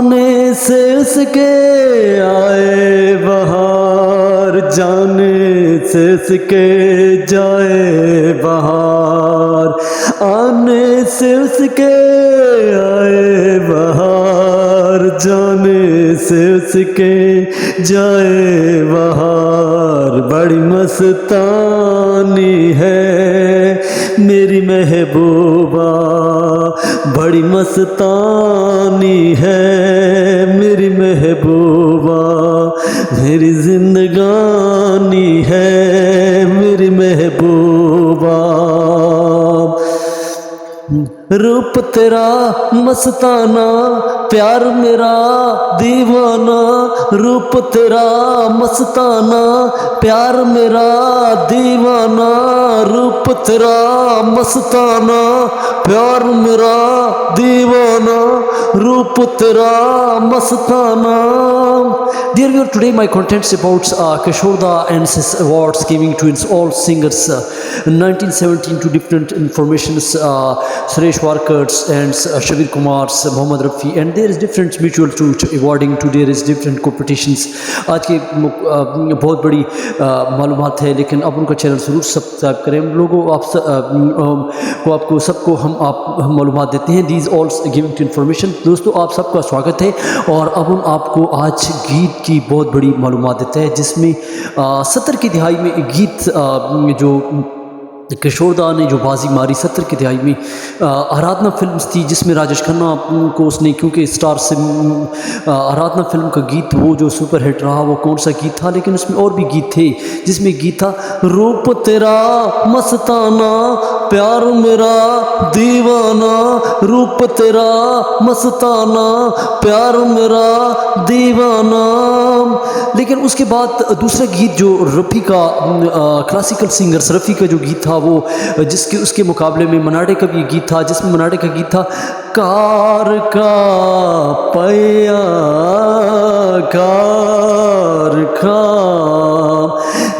आने से उसके आए बहार, जाने से उसके जाए बहार, आने से उसके आए बहार, जाने से उसके जाए बहार। बड़ी मस्तानी है मेरी महबूबा, बड़ी मस्तानी है मेरी महबूबा, मेरी जिंदगानी है मेरी महबूबा। रूप तेरा मस्ताना, प्यार मेरा दीवाना, रूप तेरा मस्ताना, प्यार मेरा दीवाना, रूप तेरा मस्ताना, प्यार मेरा दीवाना, रूप तेरा मस्ताना। Dear viewer, today my contents about Kishore Da and his awards giving to all singers 1917 to different informations, Suresh Warkers and Shabir Kumars, Mohammad Rafi, and there is different mutual to awarding to, there is different competitions. आज की बहुत बड़ी मालूमात है, लेकिन अब उनका channel ज़रूर सब्सक्राइब करें। हम लोगों को आपको सबको हम मालूमात देते हैं, these all giving to information. दोस्तों आप सबका स्वागत है और अब हम आपको आज गीत की बहुत बड़ी मालूमात देते हैं, जिसमें 70 की दिहाई में एक गीत जो किशोर दा ने जो बाजी मारी 70 की दिहाई में, आराधना फिल्म थी जिसमें राजेश खन्ना को उसने, क्योंकि स्टार से आराधना फिल्म का गीत वो जो सुपर हिट रहा वो कौन सा गीत था, लेकिन उसमें और भी गीत थे जिसमें गीत था रूप तेरा मस्ताना, प्यार मेरा दीवाना, रूप तेरा मस्ताना, प्यार मेरा दीवाना। लेकिन उसके बाद दूसरा गीत जो रफ़ी का क्लासिकल सिंगर्स रफ़ी का जो गीत था वो जिसके उसके मुकाबले में मनाडे का भी गीत था, जिसमें मनाडे का गीत था कार का पैया कार का,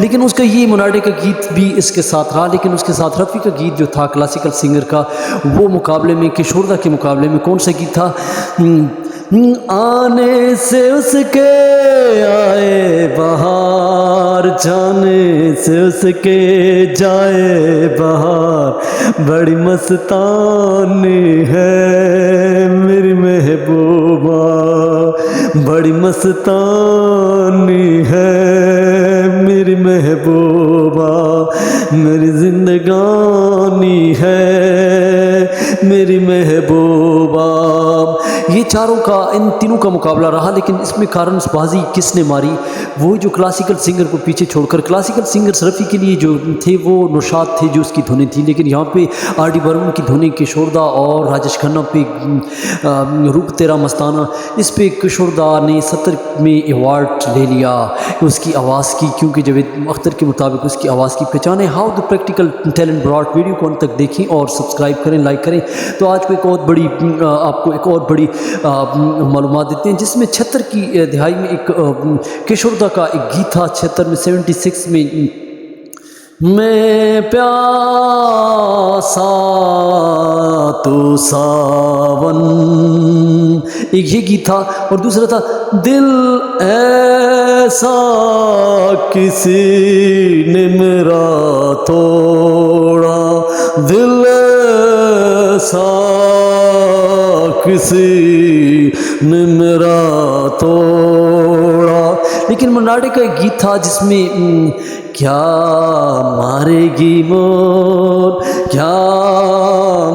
लेकिन उसका ये मनाडे का गीत भी इसके साथ रहा। लेकिन उसके साथ रफ़ी का गीत जो था क्लासिकल सिंगर का, वो मुकाबले में किशोर दा के मुकाबले में कौन सा गीत था, आने से उसके आए बहार, जाने से उसके जाए बहार, बड़ी मस्तानी है मेरी महबूबा, बड़ी मस्तानी है मेरी महबूबा, मेरी जिंदगानी है मेरी महबूबा। ये चारों का, इन तीनों का मुकाबला रहा, लेकिन इसमें कारंसबाजी किसने मारी, वो जो क्लासिकल सिंगर को पीछे छोड़कर, क्लासिकल सिंगर्स रफ़ी के लिए जो थे वो नौशाद थे जो उसकी धुनें थी, लेकिन यहाँ पे आर डी बर्मन की धुनें किशोर दा और राजेश खन्ना पे रूप तेरा मस्ताना, इस पे किशोर दा ने 70 में अवार्ड ले लिया उसकी आवाज़ की, क्योंकि जावेद अख्तर के मुताबिक उसकी आवाज़ की पहचान है। How the practical talent brought, video को अंत तक देखें और सब्सक्राइब करें, लाइक करें। तो आज को एक और बड़ी आपको एक और बड़ी मालूमात देते हैं, जिसमें 76 की दिहाई में एक किशोर दा का एक गीत था 76 में 76 में, मैं प्यासा तो सावन, एक ये गीत था, और दूसरा था दिल ऐसा किसी ने मेरा तोड़ा, दिल ऐसा किसी ने मेरा तोड़ा। लेकिन मनाडे का एक गीत था जिसमें क्या मारेगी मोर, क्या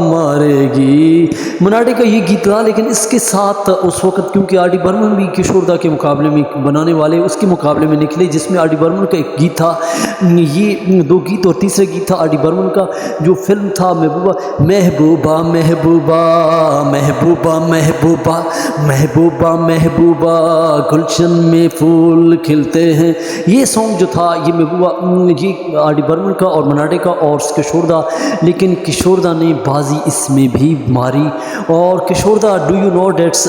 मारेगी, मनाडे का ये गीत था। लेकिन इसके साथ उस वक्त, क्योंकि आर डी बर्मन भी किशोर दा के मुकाबले में बनाने वाले उसके मुकाबले में निकले, जिसमें आर डी बर्मन का एक गीत था, ये दो गीत, और तीसरा गीत था आर डी बर्मन का जो फिल्म था महबूबा, महबूबा महबूबा महबूबा महबूबा महबूबा महबूबा, गुलशन में फूल खिलते हैं, ये सॉन्ग जो था ये महबूबा, ये आर डी बर्मन का और मनाडे का और किशोर दा। लेकिन किशोर दा ने बाजी इसमें भी मारी और किशोरदा do you know dates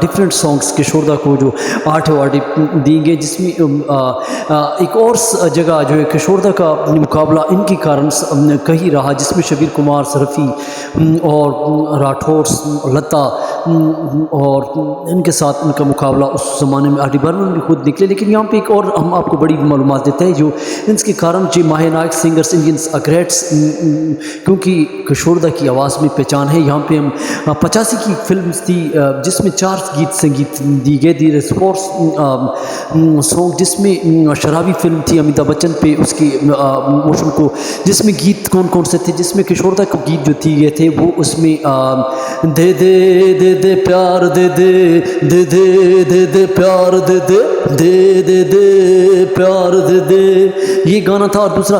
different songs किशोरदा को जो 8 अवार्ड देंगे, जिसमें एक और जगह जो है किशोरदा का मुकाबला इनके कारण कहीं रहा, जिसमें शबीर कुमार, सरफी और राठौर, लता और इनके साथ इनका मुकाबला उस ज़माने में आर.डी. बर्मन भी खुद निकले। लेकिन यहाँ पे एक और हम आपको बड़ी मालूमात देते हैं जो इनके कारण जो माहिर नायक सिंगर्स इंडियंस ग्रेट्स, क्योंकि किशोरदा की आवाज़ में पहचान है। यहाँ पे हम 85 की फिल्म थी जिसमें 4 गीत संगीत दी गए थी। स्पोर्ट्स सॉन्ग जिसमें शराबी फिल्म थी अमिताभ बच्चन पे, उसकी मोशन को, जिसमें गीत कौन कौन से थे, जिसमें किशोरदा को गीत जो दिए गए थे वो उसमें दे दे दे दे प्यार दे दे दे दे दे दे प्यार दे दे दे दे दे प्यार दे दे, ये गाना था। और दूसरा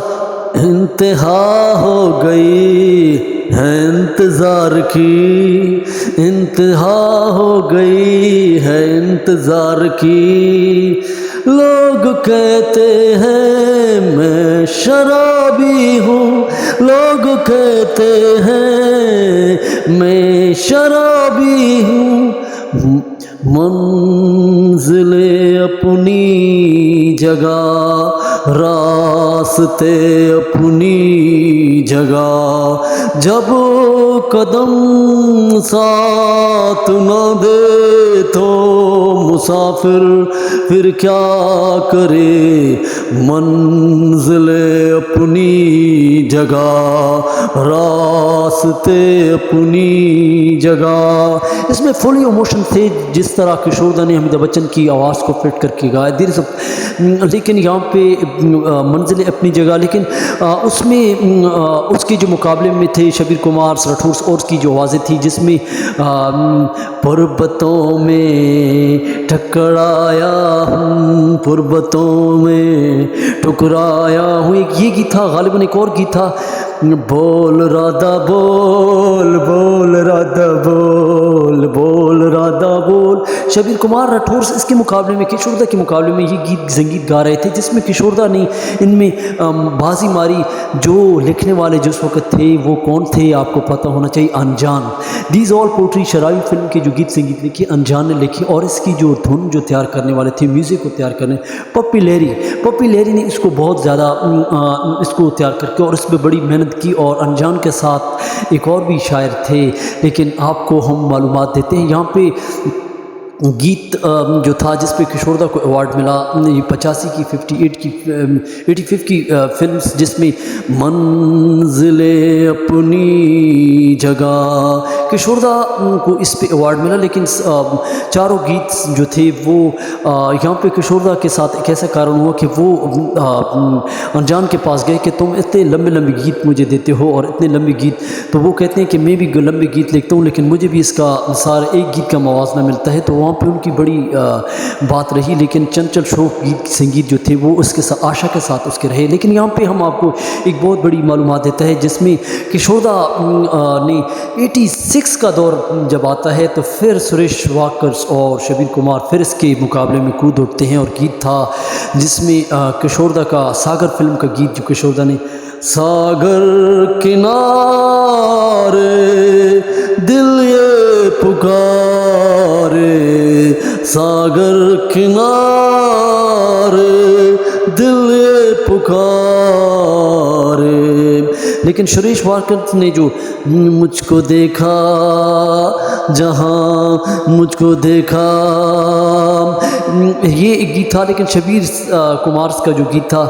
इंतहा हो गई है इंतज़ार की, इंतहा हो गई है इंतज़ार की, लोग कहते हैं मैं शराबी हूँ, लोग कहते हैं मैं शराबी हूँ, मंजिले अपनी जगह, रास्ते अपनी जगह, जब कदम साथ न दे तो मुसाफिर फिर क्या करे, मंजिले अपनी जगह, रास्ते अपनी जगह। इसमें फुल इमोशन थे, जिस तरह किशोरदा ने अमिताभ बच्चन की आवाज़ को फिट करके गाया धीरे से। लेकिन यहाँ पे मंजिल अपनी जगह, लेकिन उसमें उसके जो मुकाबले में थे शबीर कुमार, राठौर और की जो आवाज़ें थी, जिसमें पर्वतों में टकराया हूँ, पर्वतों में टकराया हूँ, एक ये गीत था। गालिबन एक और गीत था, बोल राधा बोल, बोल राधा बोल, बोल राधा बोल। शबीर कुमार, राठौर इसके मुकाबले में, किशोरदा के मुकाबले में ये गीत संगीत गा रहे थे, जिसमें किशोरदा ने इनमें बाजी मारी। जो लिखने वाले जो उस वक्त थे वो कौन थे आपको पता होना चाहिए, अनजान। दीज ऑल पोट्री शराबी फिल्म के जो गीत संगीत लिखी अनजान ने लिखी, और इसकी जो धुन जो तैयार करने वाले थे, म्यूज़िक को तैयार करने पप्पी लहरी ने इसको बहुत ज़्यादा इसको तैयार करके और इस पर बड़ी मेहनत की। और अनजान के साथ एक और भी शायर थे, लेकिन आपको हम मालूमात देते हैं। यहाँ पे गीत जो था जिस पे किशोरदा को अवार्ड मिला, 85 की 58 की 85 की फिल्म्स, जिसमें मंजिले अपनी जगह, किशोरदा को इस पे अवार्ड मिला। लेकिन चारों गीत जो थे वो यहाँ पे किशोरदा के साथ एक ऐसा कारण हुआ कि वो अनजान के पास गए कि तुम इतने लंबे लंबे गीत मुझे देते हो और इतने लंबे गीत, तो वो कहते हैं कि मैं भी लंबे गीत लिखता हूँ लेकिन मुझे भी इसका सारा एक गीत का मवाजना मिलता है। तो वहाँ पे उनकी बड़ी बात रही, लेकिन चंचल शौक गीत संगीत जो थे वो उसके साथ आशा के साथ उसके रहे। लेकिन यहाँ पे हम आपको एक बहुत बड़ी मालूमात देता है, जिसमें किशोरदा ने 86 का दौर जब आता है तो फिर सुरेश वाकर्स और शबीर कुमार फिर इसके मुकाबले में कूद उठते हैं। और गीत था जिसमें किशोरदा का सागर फिल्म का गीत, जो किशोरदा ने सागर किनारे दिल ये पुकारे, सागर किनारे दिल ये पुकारे। लेकिन सुरेश वाकर्स ने जो मुझको देखा जहाँ मुझको देखा, ये एक गीत था। लेकिन शबीर कुमार का जो गीत था,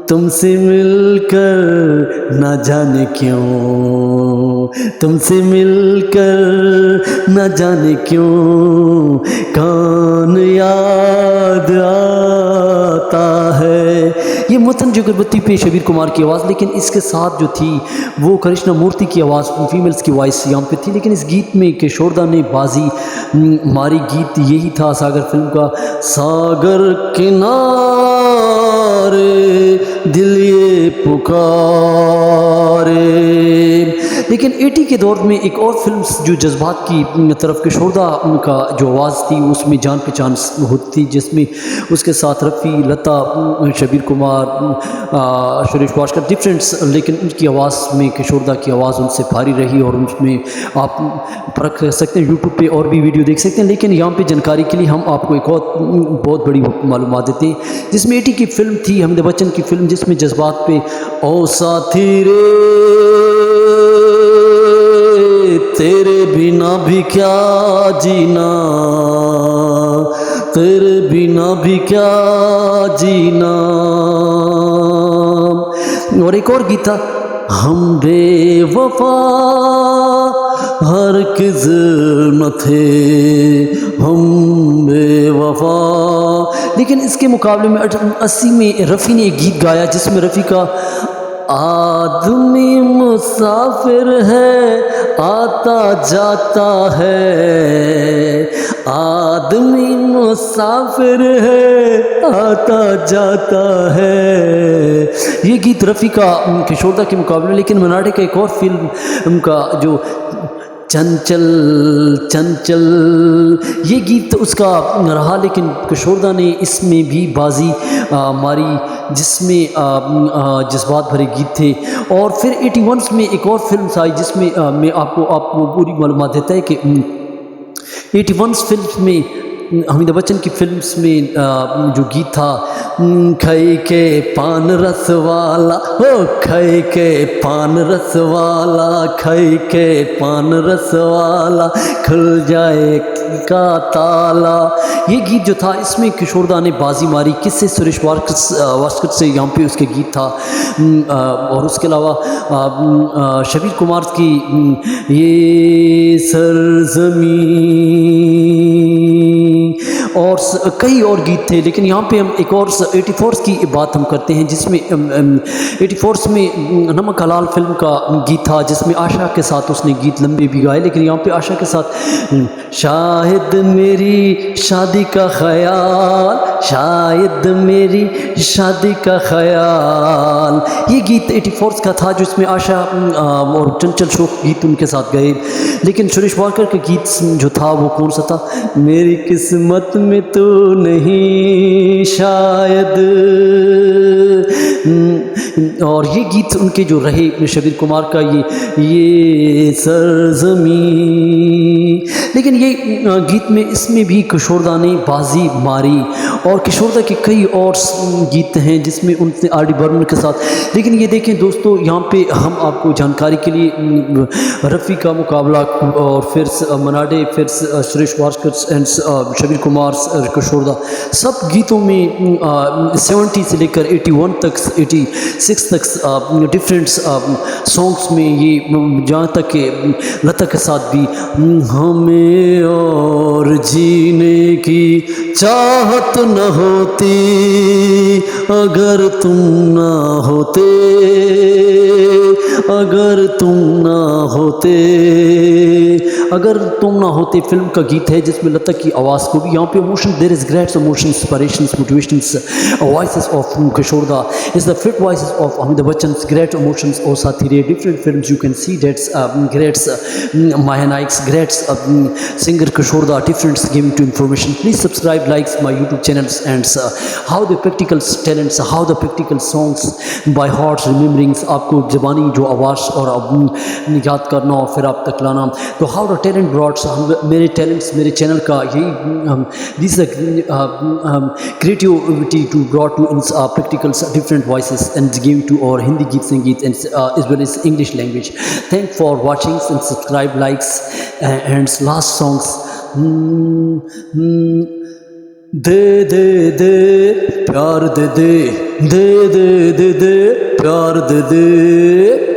तुमसे मिलकर न जाने क्यों, तुमसे मिलकर न जाने क्यों कौन याद आता है। ये मुतन जगरबत्ती पे शबीर कुमार की आवाज़, लेकिन इसके साथ जो थी वो कृष्णा मूर्ति की आवाज़, फीमेल्स की वॉइस यहाँ पे थी। लेकिन इस गीत में किशोरदा ने बाजी मारी। गीत यही था सागर फिल्म का, सागर किनारे दिल ये पुकारे। लेकिन 80 के दौर में एक और फिल्म जो जज्बात की तरफ किशोरदा का जो आवाज़ थी उसमें जान पहचान होती थी, जिसमें उसके साथ रफ़ी, लता, शबीर कुमार, सुरेश वाडकर डिफरेंट्स, लेकिन उनकी आवाज़ में किशोरदा की आवाज़ उनसे भारी रही और उसमें आप फ़र्क कर सकते हैं। यूट्यूब पे और भी वीडियो देख सकते हैं, लेकिन यहाँ पे जानकारी के लिए हम आपको एक और बहुत बड़ी मालूमात देते हैं, जिसमें 80 की फ़िल्म थी अमिताभ बच्चन की फ़िल्म, जिसमें जज्बात पे ओ साथी रे तेरे बिना भी क्या जीना, तेरे बिना भी क्या जीना। और एक और गीत था, हम बेवफा हरगिज़ न थे, हम बेवफा। लेकिन इसके मुकाबले में 80 में रफ़ी ने एक गीत गाया जिसमें रफ़ी का आदमी मुसाफिर है आता जाता है, आदमी मुसाफिर है आता जाता है। ये गीत रफ़ी का किशोरदा के मुकाबले। लेकिन मनाडे का एक और फिल्म का जो चंचल चंचल ये गीत उसका रहा, लेकिन किशोरदा ने इसमें भी बाजी मारी, जिसमें जज्बात भरे गीत थे। और फिर 81 में एक और फिल्म आई जिसमें मैं आपको पूरी मालूमात देता है कि 81 फिल्म में अमिताभ बच्चन की फिल्म्स में जो गीत था, खई के पान रस वाला, ओ खई के पान रस वाला, खई के पान रस वाला, खुल जाए का ताला। ये गीत जो था इसमें किशोरदा ने बाजी मारी, किससे? सुरेश वाडकर से यहाँ पे उसके गीत था। और उसके अलावा शबीर कुमार की ये सरजमी और कई और गीत थे। लेकिन यहाँ पे हम एक और 84 की बात हम करते हैं, जिसमें 84 में नमक हलाल फिल्म का गीत था, जिसमें आशा के साथ उसने गीत लंबे भी गाए। लेकिन यहाँ पे आशा के साथ शायद मेरी शादी का ख्याल, शायद मेरी शादी का ख्याल, ये गीत 84 का था जिसमें आशा और चंचल शोक गीत उनके साथ गए। लेकिन सुरेश वाडकर का गीत जो था वो कौन सा था? मेरी किस्मत में तो नहीं शायद। और ये गीत उनके जो रहे शबीर कुमार का ये सरजमी। लेकिन ये गीत में इसमें भी किशोरदा ने बाजी मारी, और किशोरदा के कई और गीत हैं जिसमें उनसे आर डी बर्मन के साथ। लेकिन ये देखें दोस्तों, यहाँ पे हम आपको जानकारी के लिए रफ़ी का मुकाबला और फिर मनाडे, फिर सुरेश वाडकर एंड शबीर कुमार, किशोरदा, सब गीतों में 70 से लेकर 81 तक, 86 तक डिफरेंट सॉन्ग्स में ये, जहाँ तक कि लता के साथ भी हमें और जीने की चाहत न होती अगर तुम ना होते, अगर तुम ना होते, अगर तुम ना होते फिल्म का गीत है, जिसमें लता की आवाज़ को भी यहाँ पे emotion, there is great emotion, inspirations, motivations, voices of Kishoreda is the fit voices of Amitabh Bachchan's great emotions or satire different films. You can see that's great Maya Naik's great singer Kishorda different giving to information. Please subscribe, likes my YouTube channels, and how the practical talents, how the practical songs by heart rememberings, आपको ज़बानी जो आवाज़ और याद करना और फिर आप तक लाना। तो how the talent brought, मेरे talents मेरे channel का यही this is creativity to brought to practicals different voices and give to our Hindi Geet Sangeet and as well as English language. Thanks for watching and subscribe, likes and last songs. दे दे दे प्यार दे दे, दे दे दे दे प्यार दे दे।